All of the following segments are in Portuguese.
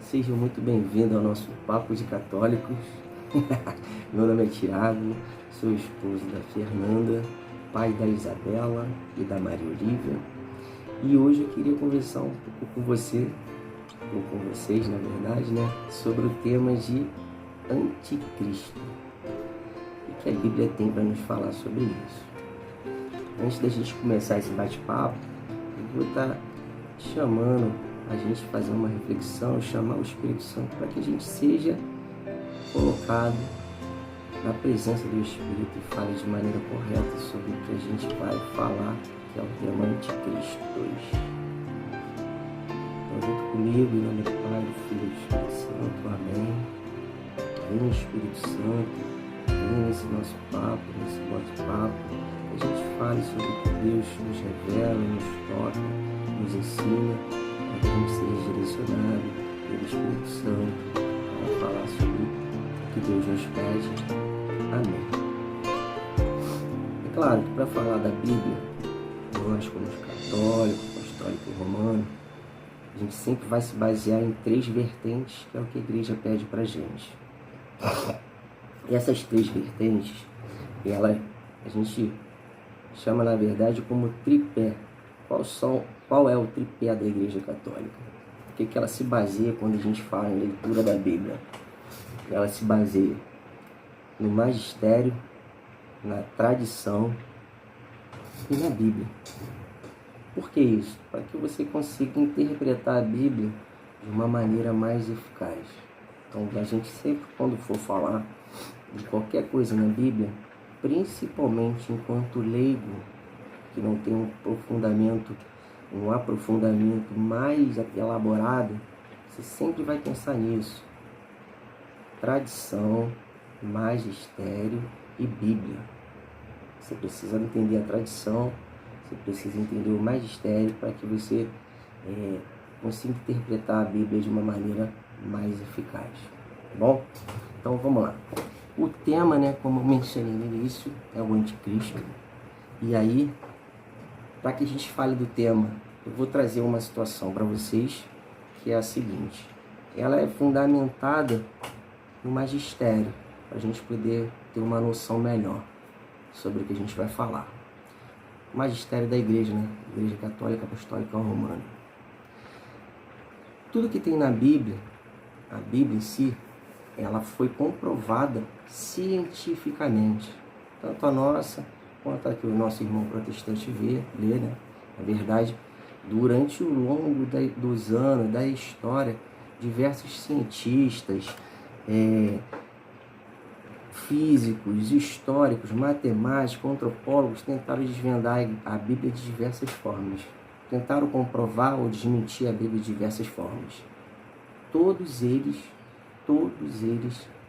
Sejam muito bem-vindos ao nosso Papo de Católicos. Meu nome é Tiago, sou esposo da Fernanda, pai da Isabela e da Maria Olívia. E hoje eu queria conversar um pouco com você, ou com vocês, na verdade, sobre o tema de Anticristo. E que a Bíblia tem para nos falar sobre isso. Antes da gente começar esse bate-papo, eu vou estar chamando a gente fazer uma reflexão, chamar o Espírito Santo para que a gente seja colocado na presença do Espírito e fale de maneira correta sobre o que a gente vai falar, que é o tema Anticristo 2. Então, junto comigo, em nome do Pai, do Filho e do Espírito Santo, amém. Vem, Espírito Santo, vem nesse nosso papo, nesse bate-papo, que a gente fale sobre o que Deus nos revela, nos toca, nos ensina, para que a gente seja direcionado pelo Espírito Santo para falar sobre o que Deus nos pede. Amém. É claro que para falar da Bíblia, nós como católicos, apostólico e romano, a gente sempre vai se basear em 3 vertentes, que é o que a igreja pede para a gente. E essas 3 vertentes, a gente chama na verdade como tripé. Qual é o tripé da Igreja Católica? O que ela se baseia quando a gente fala em leitura da Bíblia? Ela se baseia no magistério, na tradição e na Bíblia. Por que isso? Para que você consiga interpretar a Bíblia de uma maneira mais eficaz. Então, a gente sempre, quando for falar de qualquer coisa na Bíblia, principalmente enquanto leigo, que não tem um aprofundamento mais elaborado, você sempre vai pensar nisso. Tradição, magistério e Bíblia. Você precisa entender a tradição, você precisa entender o magistério para que você consiga interpretar a Bíblia de uma maneira mais eficaz. Tá bom? Então vamos lá. O tema, como eu mencionei no início, é o Anticristo. E aí, para que a gente fale do tema, eu vou trazer uma situação para vocês, que é a seguinte. Ela é fundamentada no magistério, para a gente poder ter uma noção melhor sobre o que a gente vai falar. O magistério da igreja, Igreja Católica Apostólica Romana. Tudo que tem na Bíblia, a Bíblia em si, ela foi comprovada cientificamente. Tanto a nossa, quanto a que o nosso irmão protestante lê, Na verdade, durante o longo dos anos, da história, diversos cientistas, físicos, históricos, matemáticos, antropólogos tentaram desvendar a Bíblia de diversas formas. Tentaram comprovar ou desmentir a Bíblia de diversas formas. Todos eles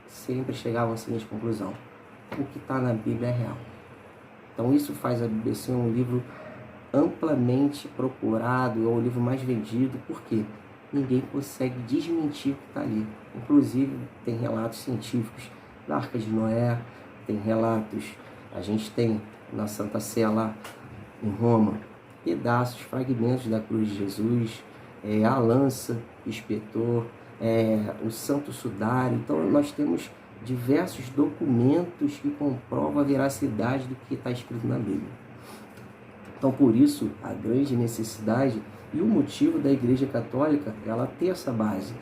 sempre chegavam à seguinte conclusão: o que está na Bíblia é real. Então isso faz a Bíblia ser um livro amplamente procurado, é o livro mais vendido, porque ninguém consegue desmentir o que está ali. Inclusive tem relatos científicos da Arca de Noé, tem relatos, a gente tem na Santa Sé lá em Roma, pedaços, fragmentos da cruz de Jesus, a lança, o espetor, o Santo Sudário. Então nós temos diversos documentos que comprovam a veracidade do que está escrito na Bíblia. Então por isso a grande necessidade e o motivo da Igreja Católica ela ter essa base,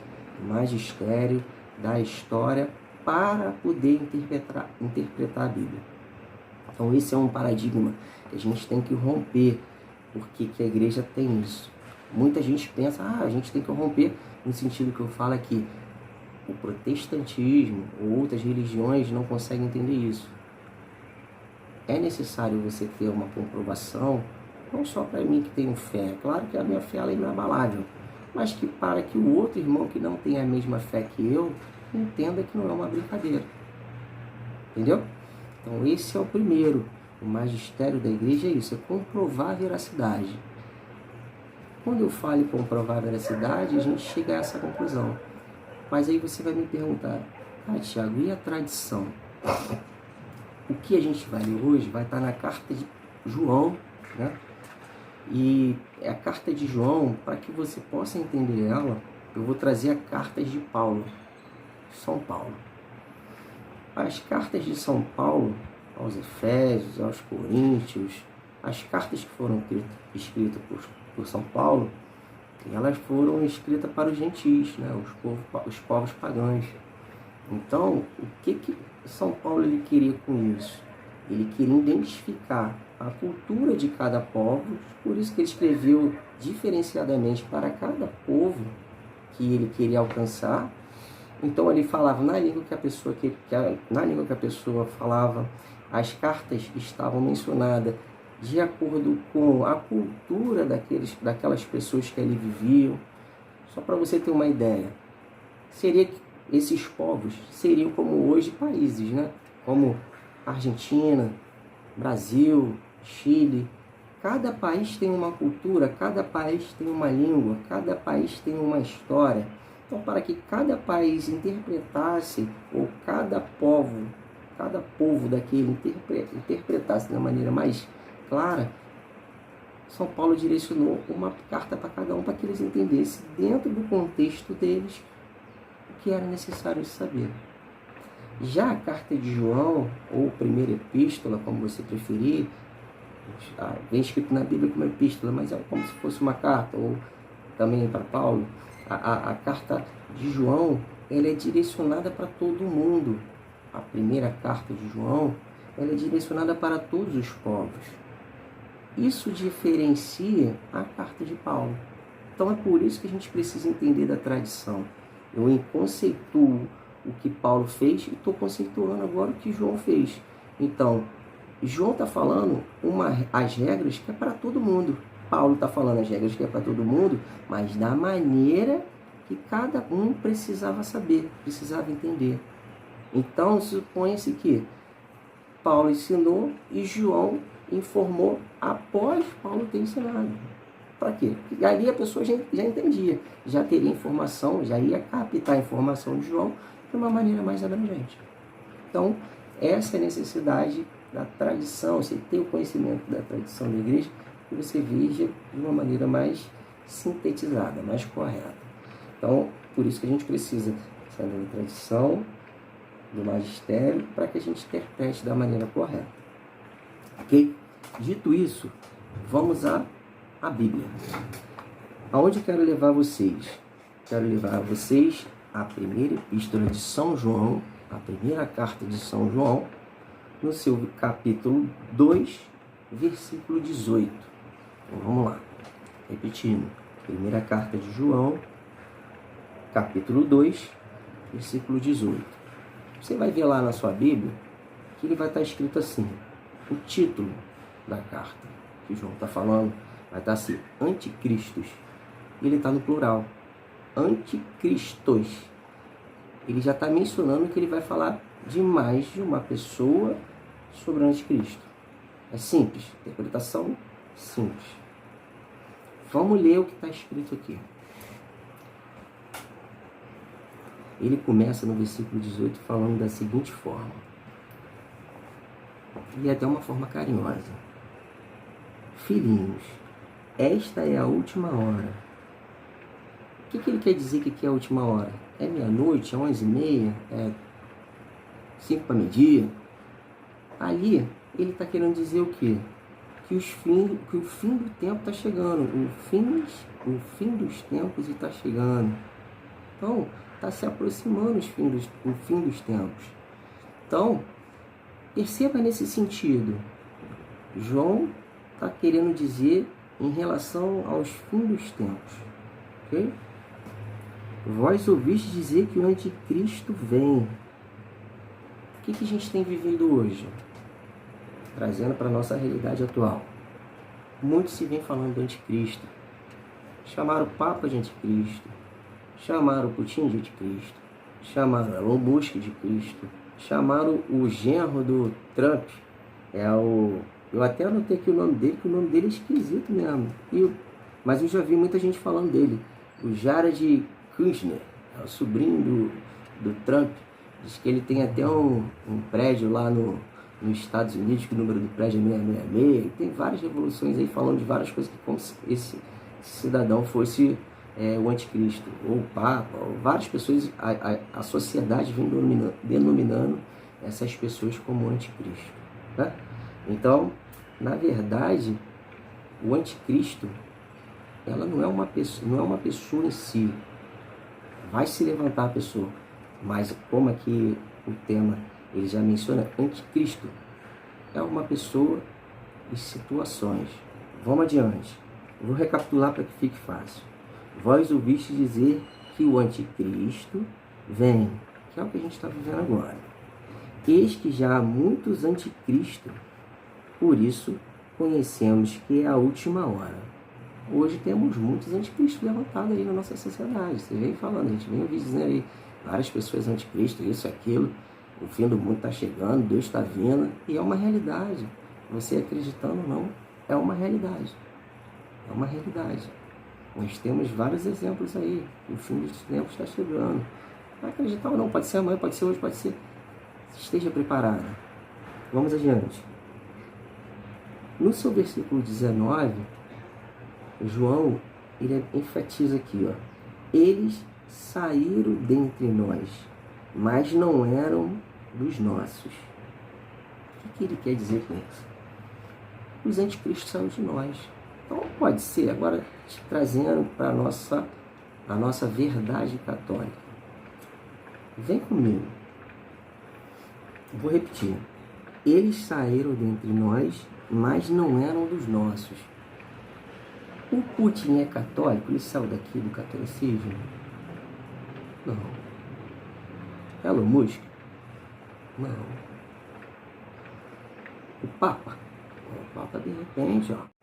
o magistério da história para poder interpretar a Bíblia. Então esse é um paradigma que a gente tem que romper. Por que a igreja tem isso? Muita gente pensa, a gente tem que romper no sentido que eu falo aqui. O protestantismo ou outras religiões não conseguem entender isso. É necessário você ter uma comprovação, não só para mim que tenho fé. É claro que a minha fé ela é inabalável, mas que para que o outro irmão que não tem a mesma fé que eu, entenda que não é uma brincadeira. Entendeu? Então esse é o primeiro. O magistério da igreja é isso, é comprovar a veracidade. Quando eu falo em comprovar a veracidade, a gente chega a essa conclusão. Mas aí você vai me perguntar, Tiago, e a tradição? O que a gente vai ler hoje vai estar na carta de João, E a carta de João, para que você possa entender ela, eu vou trazer as cartas de Paulo, São Paulo. As cartas de São Paulo, aos Efésios, aos Coríntios, as cartas que foram escritas por São Paulo, elas foram escritas para os gentis, né? Os povos pagãos. Então, o que São Paulo ele queria com isso? Ele queria identificar a cultura de cada povo, por isso que ele escreveu diferenciadamente para cada povo que ele queria alcançar. Então ele falava na língua que a pessoa falava. As cartas estavam mencionadas de acordo com a cultura daquelas pessoas que ali viviam. Só para você ter uma ideia, seria que esses povos seriam como hoje países, né? Como Argentina, Brasil, Chile. Cada país tem uma cultura, cada país tem uma língua, cada país tem uma história. Então, para que cada país interpretasse, ou cada povo daquele interpretasse de uma maneira mais clara, São Paulo direcionou uma carta para cada um, para que eles entendessem, dentro do contexto deles, o que era necessário saber. Já a carta de João, ou primeira epístola, como você preferir, vem escrito na Bíblia como epístola, mas é como se fosse uma carta, ou também para Paulo. A carta de João, ela é direcionada para todo mundo. A primeira carta de João, ela é direcionada para todos os povos. Isso diferencia a carta de Paulo. Então é por isso que a gente precisa entender da tradição. Eu conceituo o que Paulo fez e estou conceituando agora o que João fez. Então, João está falando as regras que é para todo mundo. Paulo está falando as regras que é para todo mundo, mas da maneira que cada um precisava saber, precisava entender. Então, supõe-se que Paulo ensinou e João informou após Paulo ter ensinado. Para quê? Porque ali a pessoa já entendia, já teria informação, já ia captar a informação de João de uma maneira mais abrangente. Então, essa é a necessidade da tradição, você ter o conhecimento da tradição da igreja, que você veja de uma maneira mais sintetizada, mais correta. Então, por isso que a gente precisa saber da tradição, do magistério, para que a gente interprete da maneira correta. Ok? Dito isso, vamos à Bíblia. Aonde eu quero levar vocês? Quero levar vocês à primeira epístola de São João, a primeira carta de São João, no seu capítulo 2, versículo 18. Então, vamos lá. Repetindo. Primeira carta de João, capítulo 2, versículo 18. Você vai ver lá na sua Bíblia que ele vai estar escrito assim. O título da carta que João está falando vai estar assim, Anticristos. Ele está no plural. Anticristos. Ele já está mencionando que ele vai falar de mais de uma pessoa sobre o anticristo. É simples. Interpretação simples. Vamos ler o que está escrito aqui. Ele começa no versículo 18 falando da seguinte forma. E até uma forma carinhosa. Filhinhos, esta é a última hora. O que ele quer dizer que é a última hora? É meia-noite, é 11h30, é 5 para meio-dia? Ali, ele está querendo dizer o quê? Que o fim do tempo está chegando. O fim dos tempos está chegando. Então, está se aproximando o fim dos tempos. Então, perceba nesse sentido. João está querendo dizer em relação aos fins dos tempos. Ok? Vós ouvistes dizer que o anticristo vem. O que a gente tem vivido hoje? Trazendo para a nossa realidade atual. Muito se vem falando do anticristo. Chamaram o Papa de anticristo. Chamaram o Putin de anticristo. Chamaram Elon Musk de Cristo. Chamaram o genro do Trump. Eu até anotei aqui o nome dele, que o nome dele é esquisito mesmo. Mas eu já vi muita gente falando dele. O Jared Kushner, é o sobrinho do Trump. Diz que ele tem até um prédio lá nos Estados Unidos, que o número do prédio é 666. E tem várias revoluções aí falando de várias coisas, que como se esse cidadão fosse o anticristo, ou o Papa, ou várias pessoas, a sociedade vem denominando essas pessoas como anticristo. Né? Então, na verdade, o anticristo, ela não é uma pessoa em si. Vai se levantar a pessoa, mas como aqui o tema ele já menciona, anticristo é uma pessoa e situações. Vamos adiante. Vou recapitular para que fique fácil. Vós ouviste dizer que o anticristo vem, que é o que a gente está vivendo agora. Eis que já há muitos anticristos, por isso conhecemos que é a última hora. Hoje temos muitos anticristos levantados aí na nossa sociedade. Você vem falando, a gente vem dizendo aí, várias pessoas anticristos, isso, aquilo, o fim do mundo está chegando, Deus está vindo, e é uma realidade. Você acreditando ou não, é uma realidade. É uma realidade. Nós temos vários exemplos aí. O fim dos tempos está chegando. Vai acreditar ou não, pode ser amanhã, pode ser hoje, pode ser. Esteja preparado. Vamos adiante. No seu versículo 19, João, ele enfatiza aqui, ó. Eles saíram dentre nós, mas não eram dos nossos. O que ele quer dizer com isso? Os anticristos saíram de nós. Então pode ser, agora trazendo para a nossa verdade católica. Vem comigo. Vou repetir. Eles saíram dentre nós, mas não eram dos nossos. O Putin é católico? Ele saiu daqui do catolicismo? Não. Elon Musk? Não. O Papa? O Papa, de repente, ó.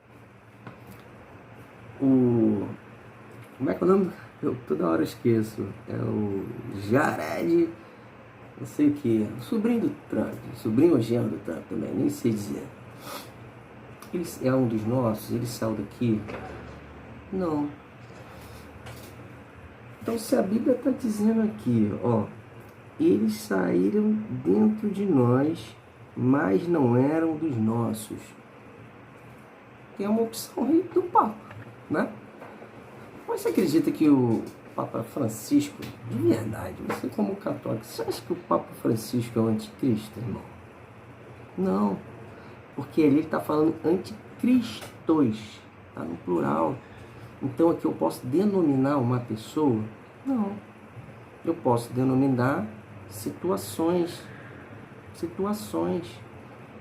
Como é que é o nome? Eu toda hora esqueço. É o Jared, não sei o que. Sobrinho do Trump. Sobrinho ou genro do Trump também, nem sei dizer. Ele é um dos nossos? Ele saiu daqui? Não. Então, se a Bíblia está dizendo aqui, ó, eles saíram dentro de nós, mas não eram dos nossos. Tem uma opção aí do Papa, né? Você acredita que o Papa Francisco, de verdade, você como católico, você acha que o Papa Francisco é o anticristo, irmão? Não. Porque ele está falando anticristos, está no plural. Então aqui eu posso denominar uma pessoa? Não. Eu posso denominar situações.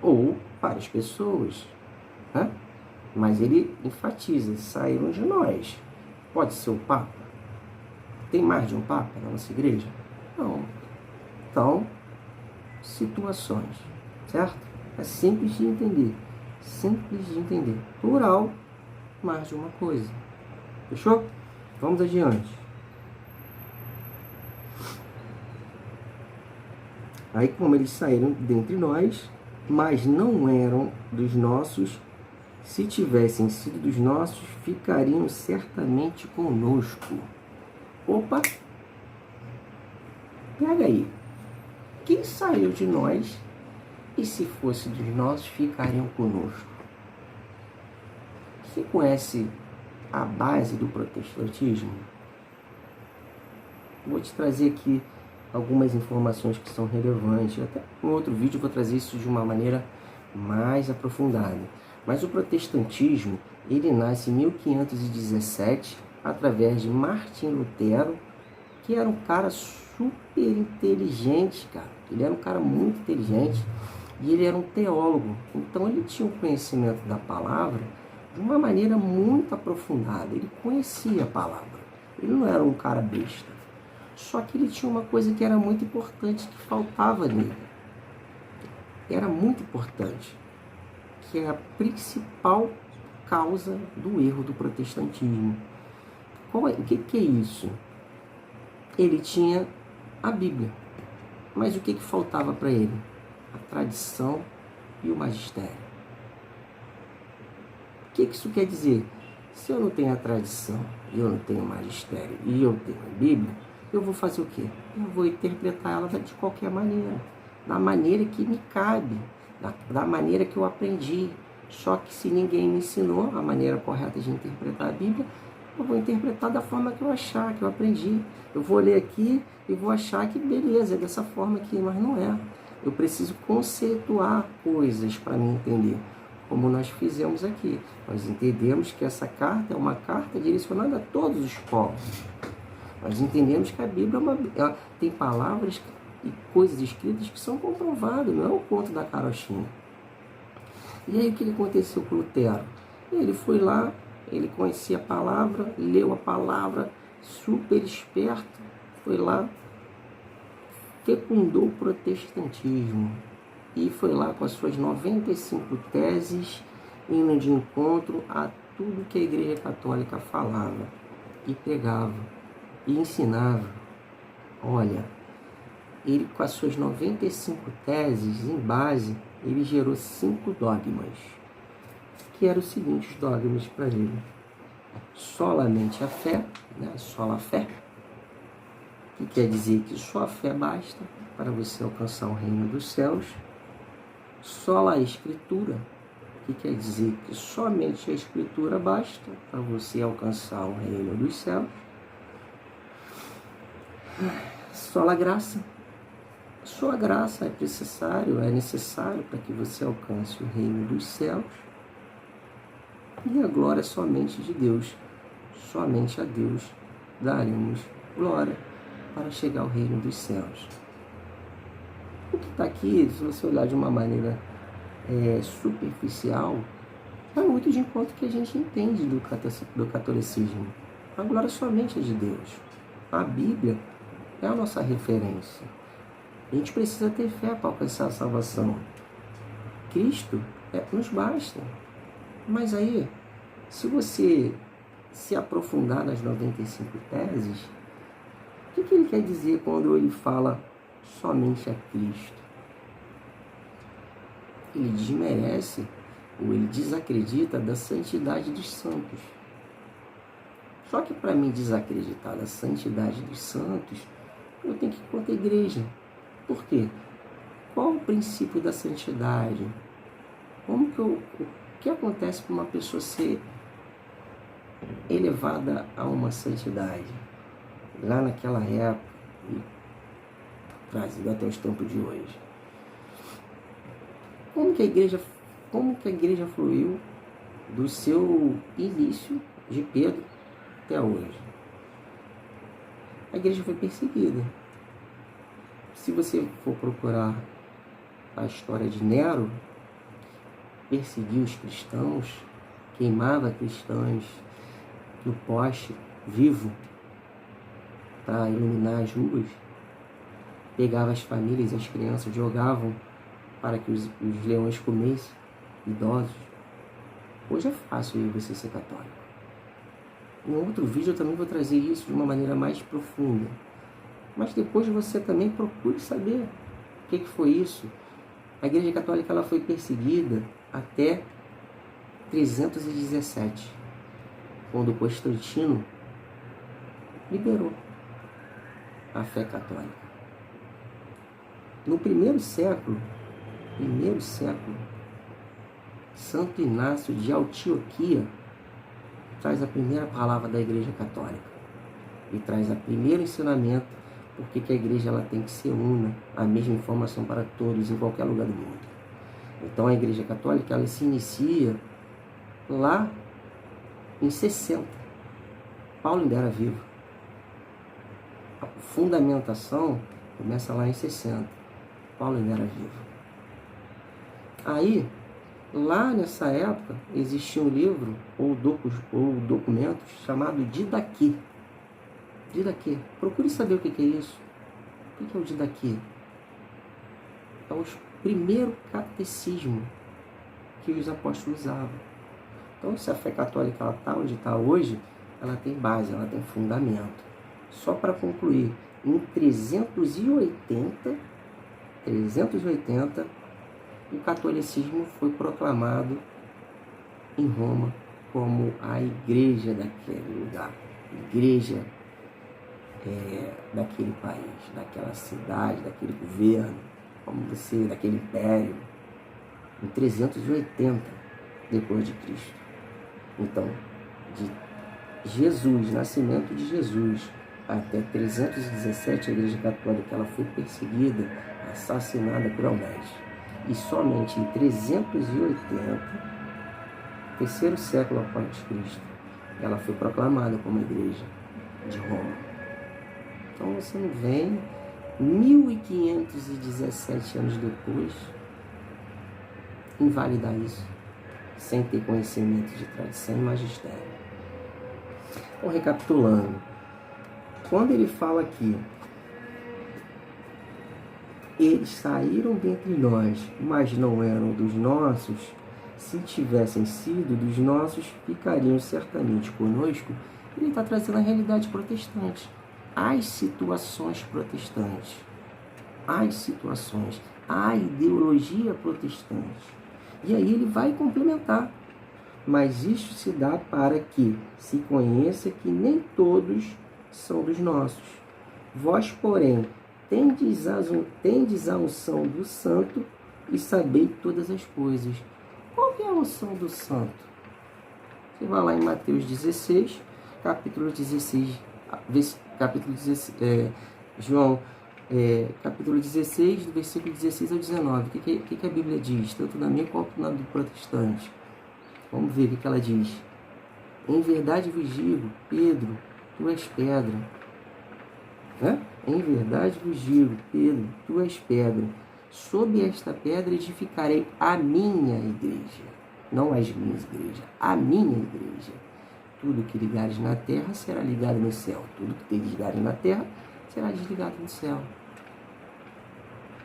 Ou várias pessoas. Né? Mas ele enfatiza, saíram de nós. Pode ser o Papa? Tem mais de um Papa na nossa igreja? Não. Então, situações. Certo? É simples de entender. Simples de entender. Plural, mais de uma coisa. Fechou? Vamos adiante. Aí, como eles saíram dentre nós, mas não eram dos nossos, se tivessem sido dos nossos, ficariam certamente conosco. Opa! Pega aí. Quem saiu de nós e se fosse dos nossos, ficariam conosco? Você conhece a base do protestantismo? Vou te trazer aqui algumas informações que são relevantes. Até em outro vídeo eu vou trazer isso de uma maneira mais aprofundada. Mas o protestantismo, ele nasce em 1517, através de Martim Lutero, que era um cara super inteligente, cara. Ele era um cara muito inteligente e ele era um teólogo. Então ele tinha um conhecimento da palavra de uma maneira muito aprofundada. Ele conhecia a palavra. Ele não era um cara besta. Só que ele tinha uma coisa que era muito importante, que faltava nele. Era muito importante. Que é a principal causa do erro do protestantismo. O que é isso? Ele tinha a Bíblia. Mas o que faltava para ele? A tradição e o magistério. O que isso quer dizer? Se eu não tenho a tradição, eu não tenho o magistério e eu tenho a Bíblia, eu vou fazer o quê? Eu vou interpretar ela de qualquer maneira. Da maneira que me cabe. Da maneira que eu aprendi. Só que se ninguém me ensinou a maneira correta de interpretar a Bíblia, Eu vou interpretar da forma que eu achar, que eu aprendi. Eu vou ler aqui e vou achar que beleza, é dessa forma aqui, mas não é. Eu preciso conceituar coisas para me entender, como nós fizemos aqui. Nós entendemos que essa carta é uma carta direcionada a todos os povos. Nós entendemos que a Bíblia ela tem palavras e coisas escritas que são comprovadas, não é um conto da carochinha. E aí o que aconteceu com Lutero? Ele foi lá, ele conhecia a palavra, leu a palavra, super esperto, foi lá, fecundou o protestantismo e foi lá com as suas 95 teses, indo de encontro a tudo que a Igreja Católica falava e pregava e ensinava. Olha, ele com as suas 95 teses em base, ele gerou 5 dogmas, que eram os seguintes dogmas para ele: solamente a fé, né? Sola fé, que quer dizer que só a fé basta para você alcançar o reino dos céus. Sola a escritura, que quer dizer que somente a escritura basta para você alcançar o reino dos céus. Sola graça, só a graça é necessário para que você alcance o reino dos céus. E a glória é somente de Deus, somente a Deus daremos glória para chegar ao reino dos céus. O que está aqui, se você olhar de uma maneira superficial, é muito de encontro que a gente entende do catolicismo. A glória somente é de Deus. A Bíblia é a nossa referência. A gente precisa ter fé para alcançar a salvação. Cristo nos basta. Mas aí, se você se aprofundar nas 95 teses, o que ele quer dizer quando ele fala somente a Cristo? Ele desmerece ou ele desacredita da santidade dos santos. Só que para mim desacreditar da santidade dos santos, eu tenho que ir contra a igreja. Por quê? Qual o princípio da santidade? O que acontece com uma pessoa ser elevada a uma santidade? Lá naquela época, e trazido até os tempos de hoje. Como que a igreja fluiu do seu início de Pedro até hoje? A igreja foi perseguida. Se você for procurar a história de Nero, perseguiu os cristãos, queimava cristãos no poste vivo para iluminar as ruas, pegava as famílias e as crianças, jogavam para que os leões comessem, idosos. Hoje é fácil você ser católico. Em outro vídeo eu também vou trazer isso de uma maneira mais profunda. Mas depois você também procure saber o que foi isso. A Igreja Católica ela foi perseguida até 317, quando Constantino liberou a fé católica. No primeiro século, Santo Inácio de Antioquia traz a primeira palavra da Igreja Católica e traz o primeiro ensinamento porque que a igreja ela tem que ser una, a mesma informação para todos em qualquer lugar do mundo. Então a Igreja Católica ela se inicia lá em 60. Paulo ainda era vivo. A fundamentação começa lá em 60. Paulo ainda era vivo. Aí, lá nessa época, existia um livro ou documento chamado Didaquê. Didaquê. Procure saber o que é isso. O que é o Didaquê? É o primeiro catecismo que os apóstolos usavam. Então, se a fé católica está onde está hoje, ela tem base, ela tem fundamento. Só para concluir, em 380, o catolicismo foi proclamado em Roma como a igreja daquele lugar, igreja daquele país, daquela cidade, daquele governo, daquele império, em 380 depois de Cristo. Então, de Jesus, nascimento de Jesus, até 317 a Igreja Católica ela foi perseguida, assassinada cruelmente. E somente em 380, terceiro século após Cristo, ela foi proclamada como Igreja de Roma. Então você não vem 1517 anos depois invalidar isso sem ter conhecimento de tradição e magistério. Então, recapitulando, quando ele fala aqui, eles saíram dentre nós, mas não eram dos nossos, se tivessem sido dos nossos, ficariam certamente conosco. Ele está trazendo a realidade protestante, as situações protestantes, as situações, a ideologia protestante. E aí ele vai complementar. Mas isto se dá para que se conheça que nem todos são dos nossos. Vós, porém, tendes a unção do santo e sabei todas as coisas. Qual que é a unção do santo? Você vai lá em Mateus 16, capítulo 16, capítulo 16, do versículo 16 ao 19. O que a Bíblia diz, tanto na minha quanto na do protestante? Vamos ver o que ela diz. Em verdade vos digo, Pedro, tu és pedra. Em verdade vos digo, Pedro, tu és pedra. Sob esta pedra edificarei a minha igreja. Não as minhas igrejas, a minha igreja. Tudo que ligares na terra será ligado no céu. Tudo que desligares na terra será desligado no céu.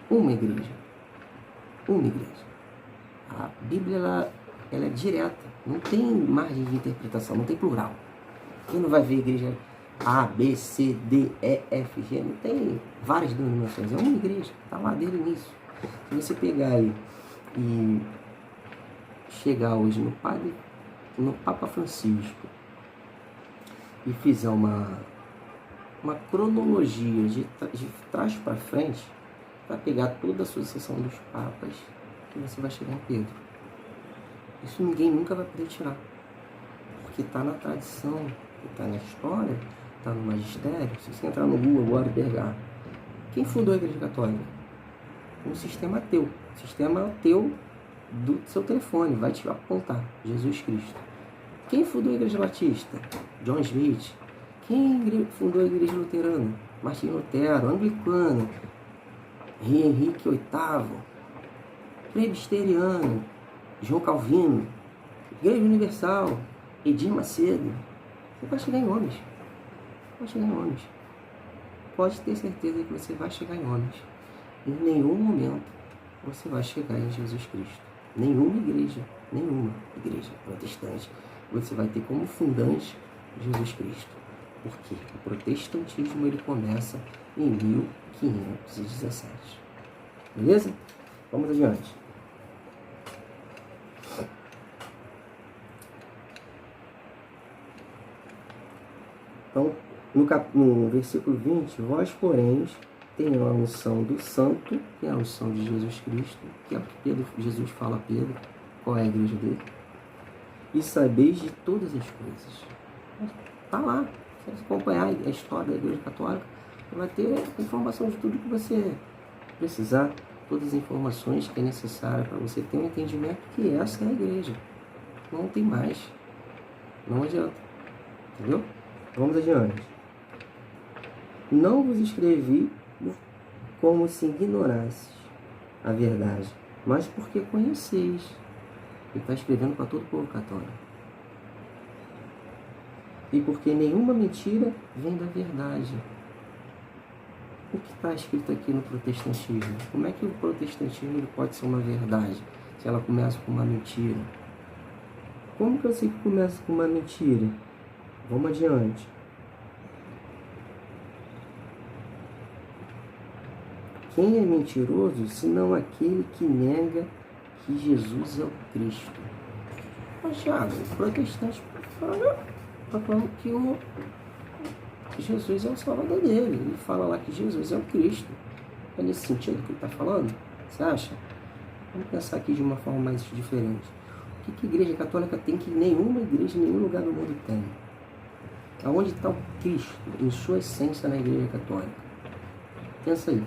Uma igreja. Uma igreja. A Bíblia, ela é direta. Não tem margem de interpretação, não tem plural. Quem não vai ver igreja A, B, C, D, E, F, G? Não tem várias denominações. É uma igreja. Está lá desde o início. Se você pegar aí e chegar hoje no Papa Francisco e fizer uma cronologia de trás para frente, vai pegar toda a sucessão dos papas e você vai chegar em Pedro. Isso ninguém nunca vai poder tirar, porque está na tradição, está na história, está no magistério. Se você entrar no Google agora e pegar quem fundou a Igreja Católica, um sistema ateu, sistema ateu do seu telefone, vai te apontar Jesus Cristo. Quem fundou a Igreja Batista? John Smith. Quem fundou a Igreja Luterana? Martim Lutero. Anglicano, Rei Henrique VIII. Presbiteriano, João Calvino. Igreja Universal, Edir Macedo. Você vai chegar em homens. Vai chegar em homens. Pode ter certeza que você vai chegar em homens. Em nenhum momento você vai chegar em Jesus Cristo. Nenhuma igreja protestante você vai ter como fundante Jesus Cristo. Porque o protestantismo ele começa em 1517. Beleza? Vamos adiante. Então, no versículo 20, vós, porém, tenham a unção do santo, que é a unção de Jesus Cristo, que é o que Jesus fala a Pedro, qual é a igreja dele, e sabeis de todas as coisas. Está lá, se você acompanhar a história da Igreja Católica, você vai ter informação de tudo que você precisar, todas as informações que é necessária para você ter um entendimento que essa é a igreja. Não tem mais. Não adianta. Entendeu? Vamos adiante. Não vos escrevi como se ignorasses a verdade, mas porque conheceis. Ele está escrevendo para todo o povo católico. E porque nenhuma mentira vem da verdade. O que está escrito aqui no protestantismo? Como é que o protestantismo ele pode ser uma verdade se ela começa com uma mentira? Como que eu sei que começa com uma mentira? Vamos adiante. Quem é mentiroso, senão aquele que nega que Jesus é o Cristo? Mas, Thiago, o protestante está falando que Jesus é o Salvador dele. Ele fala lá que Jesus é o Cristo. É nesse sentido que ele está falando? Você acha? Vamos pensar aqui de uma forma mais diferente. O que a Igreja Católica tem que nenhuma igreja em nenhum lugar do mundo tem? Aonde está o Cristo em sua essência na Igreja Católica? Pensa aí.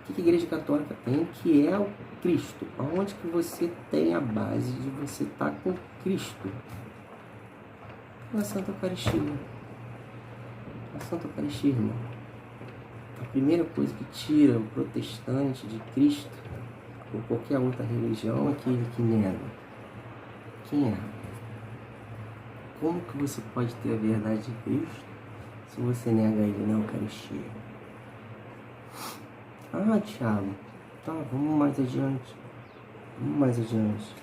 O que a Igreja Católica tem que é o Cristo? Aonde que você tem a base de você estar com Cristo? Na Santa Eucaristia. A Santa Eucaristia, irmão. A primeira coisa que tira o protestante de Cristo, ou qualquer outra religião, é aquele que nega. Quem é? Como que você pode ter a verdade de Cristo se você nega ele na Eucaristia? Ah, Thiago, tá, vamos mais adiante. Vamos mais adiante.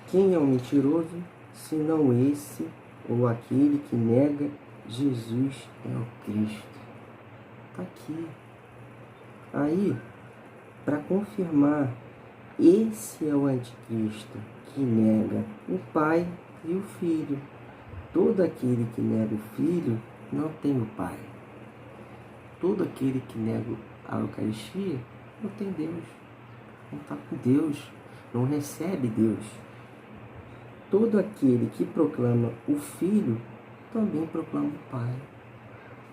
Quem é o mentiroso, se não esse ou aquele que nega Jesus é o Cristo? Tá aqui. Aí, para confirmar, esse é o anticristo que nega o Pai e o Filho. Todo aquele que nega o Filho não tem o Pai. Todo aquele que nega a Eucaristia não tem Deus. Não está com Deus. Não recebe Deus. Todo aquele que proclama o Filho também proclama o Pai.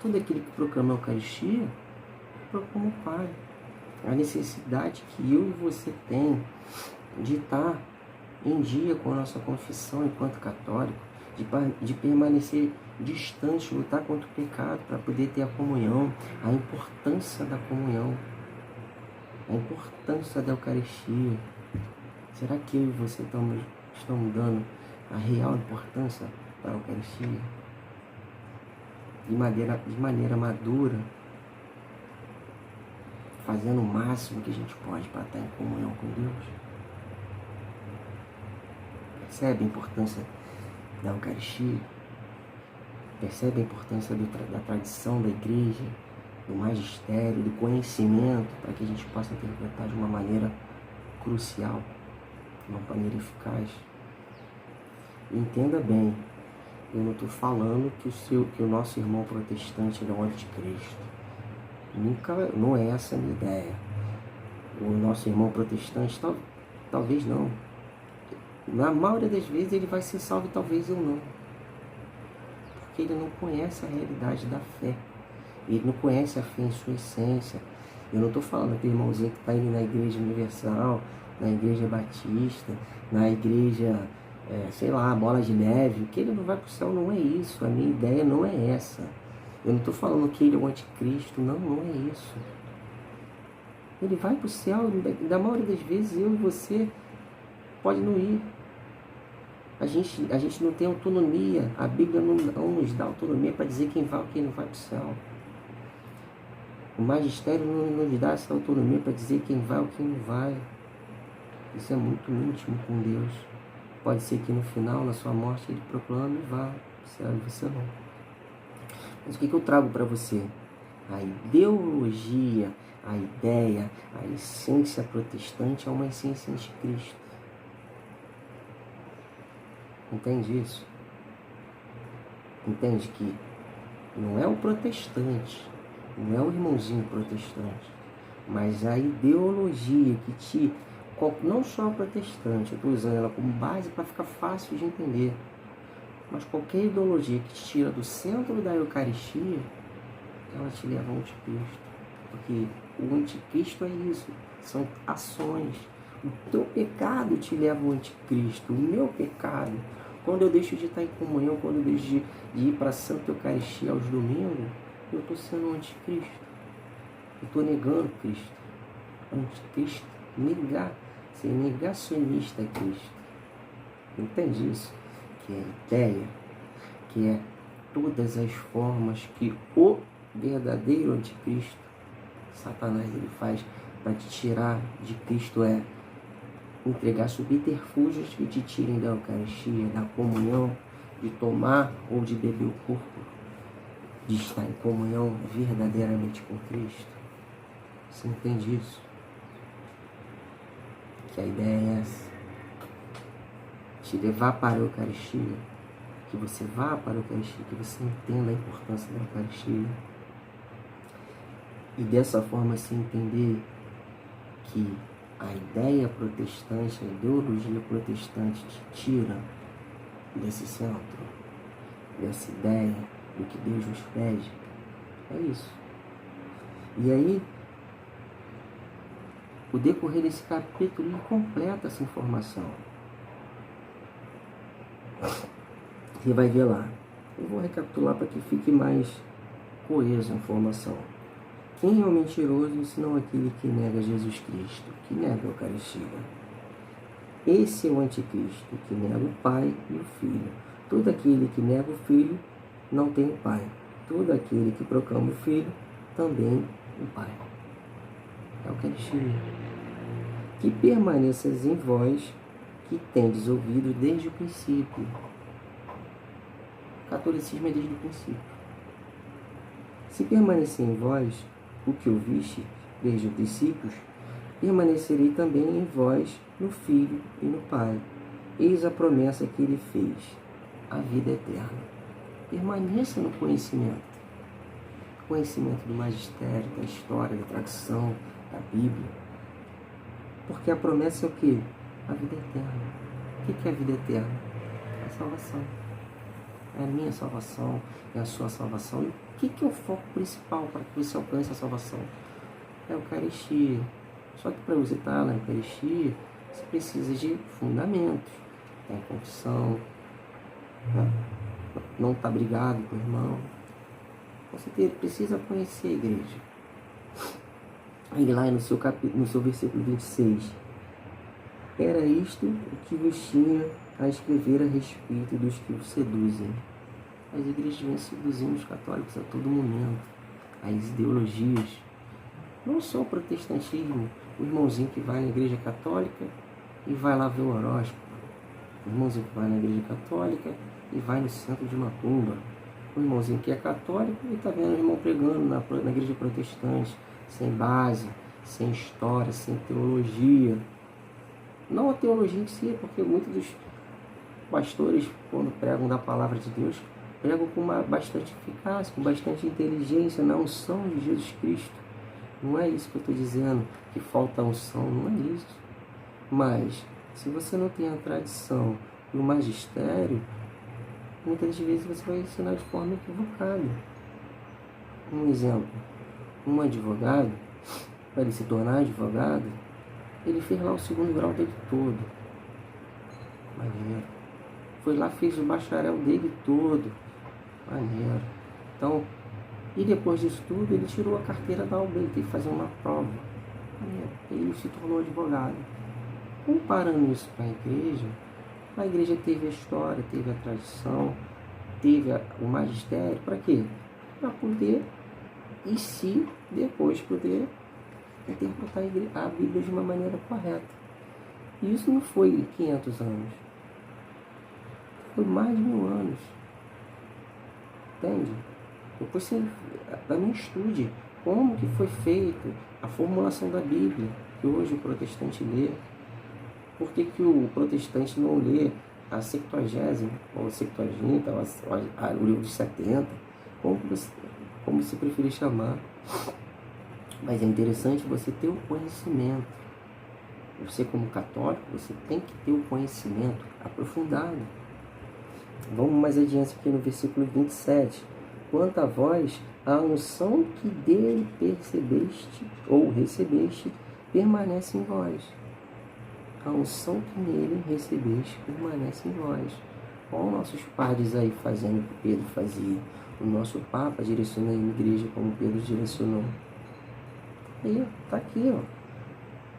Todo aquele que proclama a Eucaristia proclama o Pai. A necessidade que eu e você tem de estar em dia com a nossa confissão enquanto católico, de permanecer distante, lutar contra o pecado para poder ter a comunhão, a importância da comunhão, a importância da Eucaristia. Será que eu e você estamos dando a real importância para a Eucaristia? De maneira madura, fazendo o máximo que a gente pode para estar em comunhão com Deus? Percebe a importância da Eucaristia? Percebe a importância da tradição da igreja, do magistério, do conhecimento, para que a gente possa interpretar de uma maneira crucial, de uma maneira eficaz? Entenda bem, eu não estou falando que o nosso irmão protestante é o anticristo. Não é essa a minha ideia. O nosso irmão protestante, talvez não. Na maioria das vezes ele vai ser salvo, talvez eu não. Porque ele não conhece a realidade da fé. Ele não conhece a fé em sua essência. Eu não estou falando do irmãozinho que está indo na igreja universal, na igreja batista, na igreja, sei lá, bola de neve, que ele não vai para o céu. Não é isso. A minha ideia não é essa. Eu não estou falando que ele é o anticristo. Não é isso. Ele vai para o céu. Da maioria das vezes eu e você pode não ir. A gente não tem autonomia. A Bíblia não nos dá autonomia para dizer quem vai ou quem não vai para o céu. O magistério não nos dá essa autonomia para dizer quem vai ou quem não vai. Isso é muito íntimo com Deus. Pode ser que no final, na sua morte, ele proclame e vá para o céu e você não. Mas o que eu trago para você? A ideologia, a ideia, a essência protestante é uma essência anticristo. Entende isso? Entende que não é o protestante, não é o irmãozinho protestante, mas a ideologia que te... Não só o protestante, eu estou usando ela como base para ficar fácil de entender, mas qualquer ideologia que te tira do centro da Eucaristia, ela te leva ao anticristo. Porque o anticristo é isso, são ações. O teu pecado te leva ao anticristo, o meu pecado. Quando eu deixo de estar em comunhão, quando eu deixo de ir para a Santa Eucaristia aos domingos, eu estou sendo um anticristo. Eu estou negando Cristo. Anticristo, ser negacionista a Cristo. Entende isso? Que é a ideia, que é todas as formas que o verdadeiro anticristo, Satanás, ele faz para te tirar de Cristo, entregar subterfúgios que te tirem da Eucaristia, da comunhão, de tomar ou de beber o corpo, de estar em comunhão verdadeiramente com Cristo. Você entende isso? Que a ideia é essa. Te levar para a Eucaristia, que você vá para a Eucaristia, que você entenda a importância da Eucaristia. E dessa forma se entender que a ideia protestante, a ideologia protestante te tira desse centro, dessa ideia do que Deus nos pede. É isso. E aí, o decorrer desse capítulo ele completa essa informação. Você vai ver lá. Eu vou recapitular para que fique mais coesa a informação. Quem é o mentiroso, senão aquele que nega Jesus Cristo, que nega a Eucaristia? Esse é o anticristo, que nega o Pai e o Filho. Todo aquele que nega o Filho não tem o Pai. Todo aquele que proclama o Filho, também o Pai. É a Eucaristia. Que permaneças em vós, que tendes ouvido desde o princípio. O catolicismo é desde o princípio. Se permanecer em vós o que ouviste desde o princípio, permanecerei também em vós, no Filho e no Pai. Eis a promessa que ele fez, a vida eterna. Permaneça no conhecimento. Conhecimento do magistério, da história, da tradição, da Bíblia. Porque a promessa é o quê? A vida eterna. O que é a vida eterna? É a salvação. É a minha salvação, é a sua salvação. E o que é o foco principal para que você alcance a salvação? É a Eucaristia. Só que para você estar na Eucaristia, você precisa de fundamentos. Tem confissão, né? Não estar brigado com o irmão. Você precisa conhecer a igreja. Aí lá no seu versículo 26. Era isto o que vos tinha a escrever a respeito dos que os seduzem. As igrejas vêm seduzindo os católicos a todo momento. As ideologias. Não só o protestantismo. O irmãozinho que vai na igreja católica e vai lá ver o horóscopo. O irmãozinho que vai na igreja católica e vai no centro de macumba. O irmãozinho que é católico e está vendo o irmão pregando na igreja protestante, sem base, sem história, sem teologia. Não a teologia em si, porque muitos dos pastores, quando pregam da palavra de Deus, pregam com bastante eficácia, com bastante inteligência, na unção de Jesus Cristo. Não é isso que eu estou dizendo, que falta unção, não é isso. Mas, se você não tem a tradição e o magistério, muitas vezes você vai ensinar de forma equivocada. Um exemplo, um advogado, para ele se tornar advogado, ele fez lá o segundo grau dele todo. Maneiro. Foi lá, fez o bacharel dele todo. Maneiro. Então, e depois disso tudo, ele tirou a carteira da UB, ele teve que fazer uma prova. Maneiro. Ele se tornou advogado. Comparando isso com a igreja teve a história, teve a tradição, teve o magistério. Para quê? Para poder, e se depois poder interpretar a Bíblia de uma maneira correta. E isso não foi 500 anos. Foi mais de 1000 anos. Entende? Depois você também estude como que foi feito a formulação da Bíblia, que hoje o protestante lê. Por que o protestante não lê a 70ª, ou a 70ª, ou o livro dos 70, como você preferir chamar? Mas é interessante você ter o conhecimento. Você, como católico, você tem que ter o conhecimento aprofundado. Vamos mais adiante aqui no versículo 27. Quanto a vós, a unção que dele percebeste ou recebeste permanece em vós. A unção que nele recebeste permanece em vós. Olha os nossos padres aí fazendo o que Pedro fazia. O nosso Papa direcionando a igreja como Pedro direcionou. Aí, está aqui, ó.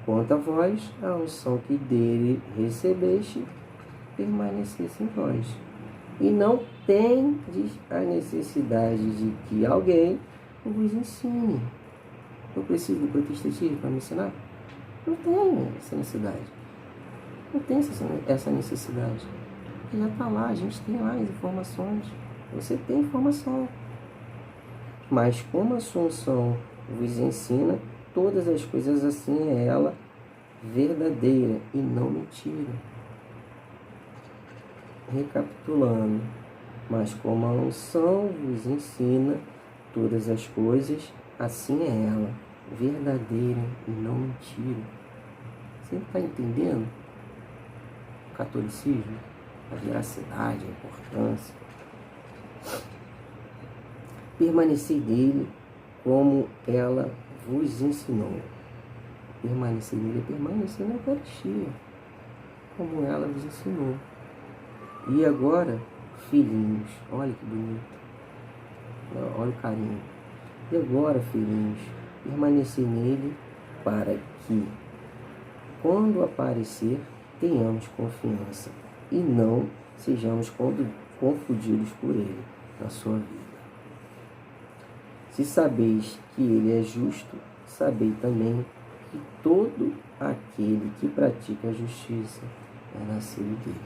Quanto a vós, a unção que dele recebeste permanecesse em vós. E não tendes a necessidade de que alguém vos ensine. Eu preciso do protestantismo para me ensinar? Não tenho essa necessidade. Não tem essa necessidade. Porque já está lá, a gente tem lá as informações. Você tem informação. Mas como a sua unção vos ensina todas as coisas, assim é ela verdadeira e não mentira. Recapitulando. Mas como a unção vos ensina todas as coisas, assim é ela verdadeira e não mentira. Você está entendendo? O catolicismo, a veracidade, a importância. Permanecei nele como ela vos ensinou. Permanecer nele é permanecer na Eucaristia, como ela vos ensinou. E agora, filhinhos, olha que bonito, olha o carinho. E agora, filhinhos, permanecei nele para que, quando aparecer, tenhamos confiança e não sejamos confundidos por ele na sua vida. Se sabeis que ele é justo, sabei também que todo aquele que pratica a justiça é nascido dele.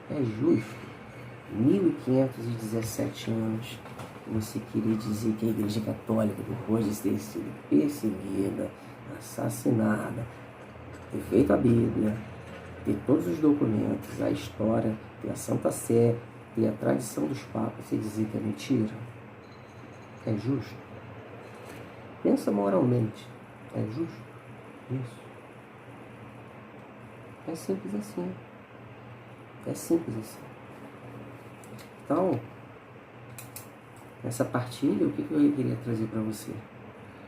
É justo. 1517 anos, você queria dizer que a Igreja Católica, depois de ter sido perseguida, assassinada, ter feito a Bíblia, ter todos os documentos, a história, ter a Santa Sé, ter a tradição dos papas, você dizer que é mentira? É justo? Pensa moralmente. É justo? Isso. É simples assim. É simples assim. Então, nessa partilha, o que eu queria trazer para você?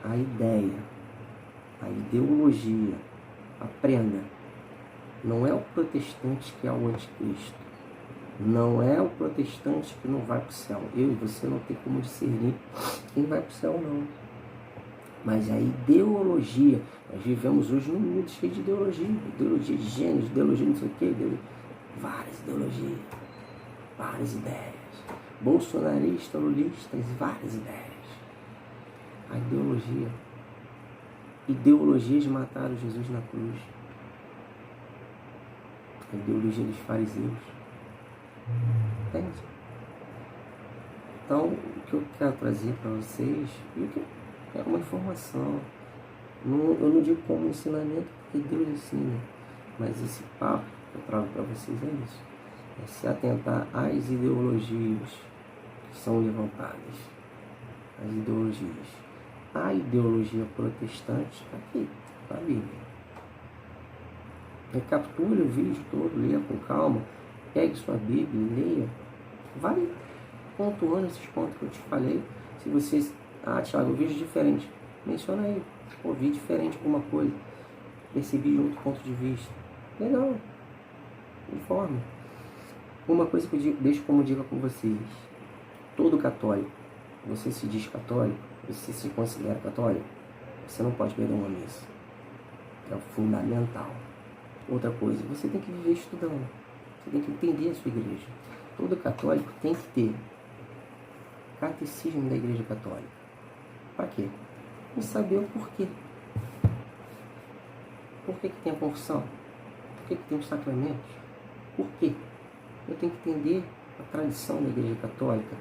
A ideia, a ideologia. Aprenda. Não é o protestante que é o anticristo. Não é o protestante que não vai para o céu. Eu e você não tem como discernir quem vai para o céu, não. Mas a ideologia, nós vivemos hoje num mundo cheio de ideologia. Ideologia de gênero, ideologia não sei o quê. Várias ideologias, várias ideias. Bolsonaristas, lulistas, várias ideias. A ideologia. Ideologias mataram Jesus na cruz. A ideologia dos fariseus. Entende? Então, o que eu quero trazer para vocês é uma informação. Eu não digo como ensinamento, porque Deus ensina. Mas esse papo que eu trago para vocês é isso. É se atentar às ideologias que são levantadas. As ideologias. A ideologia protestante está aqui, está a Bíblia. Recapitule o vídeo todo, leia com calma. Pegue sua Bíblia e leia. Vai pontuando esses pontos que eu te falei. Se vocês... Thiago, eu vejo diferente. Menciona aí. Vi diferente alguma coisa. Percebi de outro ponto de vista. Legal. Informe. Uma coisa que eu deixo como dica com vocês. Todo católico, você se diz católico, você se considera católico, você não pode perder uma missa. É o fundamental. Outra coisa, você tem que viver estudando. Você tem que entender a sua igreja. Todo católico tem que ter catecismo da Igreja Católica. Para quê? Para saber o porquê. Por que tem a confissão? Por que tem os sacramentos? Por quê? Eu tenho que entender a tradição da Igreja Católica.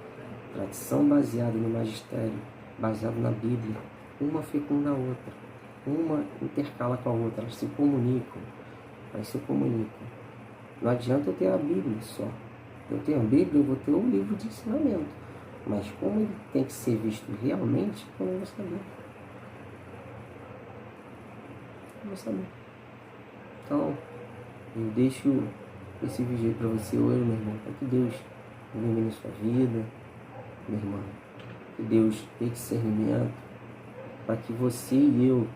Tradição baseada no magistério, baseada na Bíblia. Uma fecunda a outra. Uma intercala com a outra. Elas se comunicam. Não adianta eu ter a Bíblia só. Eu tenho a Bíblia, eu vou ter um livro de ensinamento. Mas como ele tem que ser visto realmente, eu não vou saber. Então, eu deixo esse vídeo aí para você hoje, meu irmão. Para que Deus ilumine sua vida, meu irmão. Que Deus dê discernimento. Para que você e eu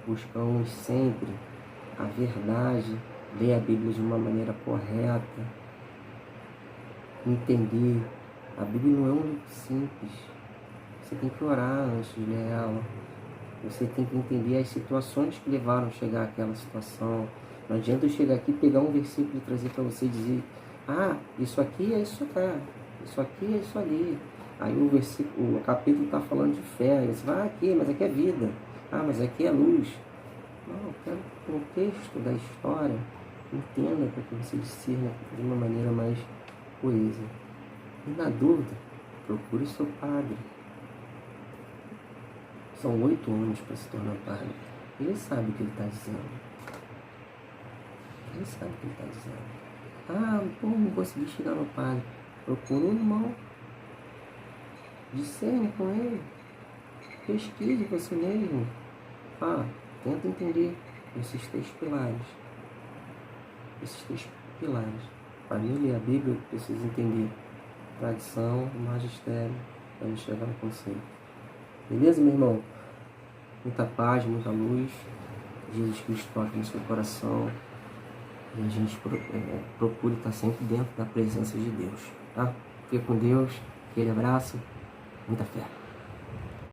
buscamos sempre a verdade, ler a Bíblia de uma maneira correta, entender. A Bíblia não é um livro simples. Você tem que orar antes de ler ela. Você tem que entender as situações que levaram a chegar àquela situação. Não adianta eu chegar aqui, pegar um versículo e trazer para você e dizer: isso aqui é isso cá, isso aqui é isso ali. Aí o capítulo está falando de fé. Aí você vai aqui, mas aqui é vida. Mas aqui é luz. Não, eu quero o contexto da história. Entenda para que você discirna de uma maneira mais coesa. E na dúvida, procure o seu padre. São 8 anos para se tornar padre. Ele sabe o que ele está dizendo. Ele sabe o que ele está dizendo. Não consegui chegar no padre. Procure um irmão. Discerne com ele. Pesquise você mesmo. Tenta entender esses 3 pilares. Para mim ler a Bíblia, eu preciso entender tradição, magistério para nos chegar no conselho. Beleza, meu irmão? Muita paz, muita luz. Jesus Cristo toque no seu coração. E a gente procure estar sempre dentro da presença de Deus, tá? Fique com Deus. Aquele abraço. Muita fé.